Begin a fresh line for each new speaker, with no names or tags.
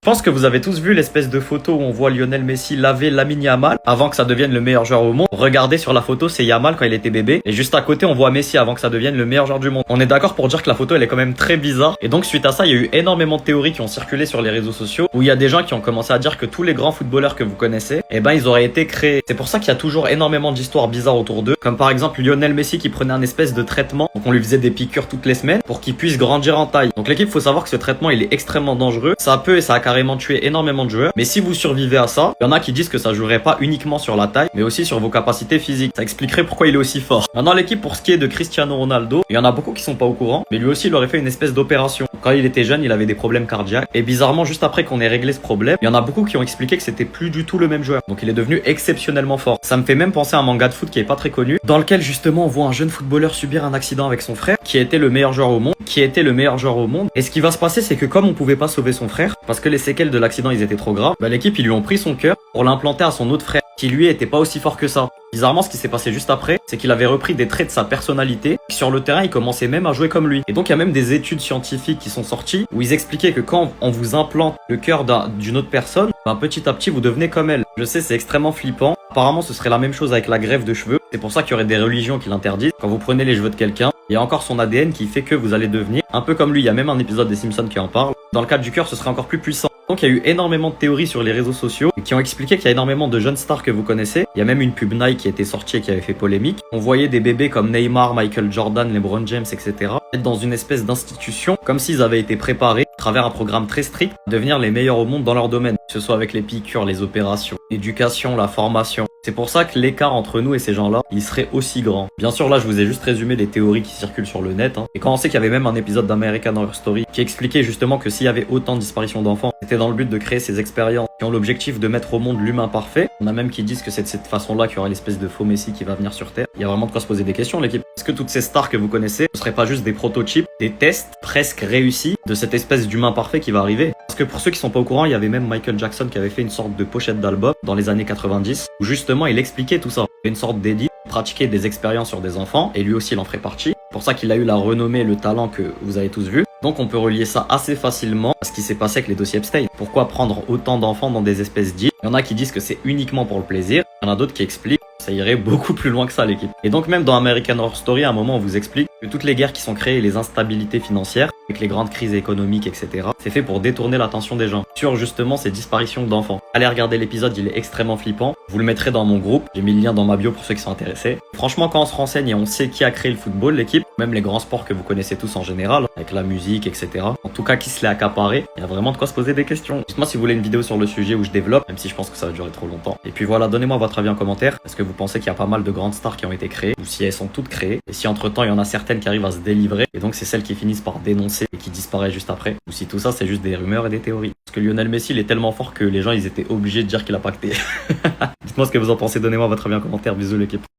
Je pense que vous avez tous vu l'espèce de photo où on voit Lionel Messi laver Lamine Yamal avant que ça devienne le meilleur joueur au monde. Regardez sur la photo, c'est Yamal quand il était bébé. Et juste à côté, on voit Messi avant que ça devienne le meilleur joueur du monde. On est d'accord pour dire que la photo, elle est quand même très bizarre. Et donc, suite à ça, il y a eu énormément de théories qui ont circulé sur les réseaux sociaux où il y a des gens qui ont commencé à dire que tous les grands footballeurs que vous connaissez, eh ben, ils auraient été créés. C'est pour ça qu'il y a toujours énormément d'histoires bizarres autour d'eux. Comme par exemple Lionel Messi qui prenait un espèce de traitement. Donc, on lui faisait des piqûres toutes les semaines pour qu'il puisse grandir en taille. Donc, l'équipe, faut savoir que ce traitement, il est extrêmement dangereux. Ça peut et ça a carrément tué énormément de joueurs. Mais si vous survivez à ça, il y en a qui disent que ça jouerait pas uniquement sur la taille, mais aussi sur vos capacités physiques. Ça expliquerait pourquoi il est aussi fort. Maintenant, l'équipe, pour ce qui est de Cristiano Ronaldo, il y en a beaucoup qui sont pas au courant, mais lui aussi, il aurait fait une espèce d'opération. Quand il était jeune, il avait des problèmes cardiaques. Et bizarrement, juste après qu'on ait réglé ce problème, il y en a beaucoup qui ont expliqué que c'était plus du tout le même joueur. Donc il est devenu exceptionnellement fort. Ça me fait même penser à un manga de foot qui est pas très connu, dans lequel justement on voit un jeune footballeur subir un accident avec son frère, qui était le meilleur joueur au monde, Et ce qui va se passer, c'est que comme on pouvait pas sauver son frère, parce que les séquelles de l'accident ils étaient trop graves, bah l'équipe ils lui ont pris son cœur pour l'implanter à son autre frère, qui lui était pas aussi fort que ça. Bizarrement, ce qui s'est passé juste après, c'est qu'il avait repris des traits de sa personnalité. Sur le terrain, il commençait même à jouer comme lui. Et donc, il y a même des études scientifiques qui sont sorties où ils expliquaient que quand on vous implante le cœur d'une autre personne, ben, petit à petit, vous devenez comme elle. Je sais, c'est extrêmement flippant. Apparemment, ce serait la même chose avec la greffe de cheveux. C'est pour ça qu'il y aurait des religions qui l'interdisent. Quand vous prenez les cheveux de quelqu'un, il y a encore son ADN qui fait que vous allez devenir un peu comme lui. Il y a même un épisode des Simpsons qui en parle. Dans le cas du cœur, ce serait encore plus puissant. Donc il y a eu énormément de théories sur les réseaux sociaux qui ont expliqué qu'il y a énormément de jeunes stars que vous connaissez. Il y a même une pub Nike qui était sortie et qui avait fait polémique. On voyait des bébés comme Neymar, Michael Jordan, LeBron James, etc. être dans une espèce d'institution comme s'ils avaient été préparés à travers un programme très strict à devenir les meilleurs au monde dans leur domaine. Que ce soit avec les piqûres, les opérations, l'éducation, la formation. C'est pour ça que l'écart entre nous et ces gens-là, il serait aussi grand. Bien sûr, là, je vous ai juste résumé les théories qui circulent sur le net. Et quand on sait qu'il y avait même un épisode d'American Horror Story qui expliquait justement que s'il y avait autant de disparitions d'enfants, c'était dans le but de créer ces expériences qui ont l'objectif de mettre au monde l'humain parfait. On a même qui disent que c'est de cette façon-là qu'il y aura l'espèce de faux messie qui va venir sur Terre. Il y a vraiment de quoi se poser des questions, l'équipe. Est-ce que toutes ces stars que vous connaissez ne seraient pas juste des prototypes, des tests presque réussis de cette espèce d'humain parfait qui va arriver? Parce que pour ceux qui sont pas au courant, il y avait même Michael Jackson qui avait fait une sorte de pochette d'album dans les années 90 où justement il expliquait tout ça. Une sorte d'édit, pratiquer des expériences sur des enfants et lui aussi il en ferait partie. C'est pour ça qu'il a eu la renommée et le talent que vous avez tous vu. Donc on peut relier ça assez facilement à ce qui s'est passé avec les dossiers Epstein. Pourquoi prendre autant d'enfants dans des espèces d'îles? Il y en a qui disent que c'est uniquement pour le plaisir. Il y en a d'autres qui expliquent que ça irait beaucoup plus loin que ça, l'équipe. Et donc même dans American Horror Story, à un moment on vous explique que toutes les guerres qui sont créées, les instabilités financières, avec les grandes crises économiques, etc., c'est fait pour détourner l'attention des gens sur justement ces disparitions d'enfants. Allez regarder l'épisode, il est extrêmement flippant. Vous le mettrez dans mon groupe. J'ai mis le lien dans ma bio pour ceux qui sont intéressés. Franchement, quand on se renseigne et on sait qui a créé le football, l'équipe, même les grands sports que vous connaissez tous en général, avec la musique, etc., en tout cas qui se l'est accaparé, il y a vraiment de quoi se poser des questions. Dites-moi si vous voulez une vidéo sur le sujet où je développe, même si je pense que ça va durer trop longtemps. Et puis voilà, donnez-moi votre avis en commentaire. Est-ce que vous pensez qu'il y a pas mal de grandes stars qui ont été créées, ou si elles sont toutes créées, et si entre temps il y en a certaines qui arrivent à se délivrer, et donc c'est celles qui finissent par dénoncer et qui disparaissent juste après, ou si tout ça c'est juste des rumeurs et des théories. Parce que Lionel Messi il est tellement fort que les gens ils étaient obligés de dire qu'il a pacté. Dites-moi ce que vous en pensez, donnez-moi votre avis en commentaire, bisous l'équipe.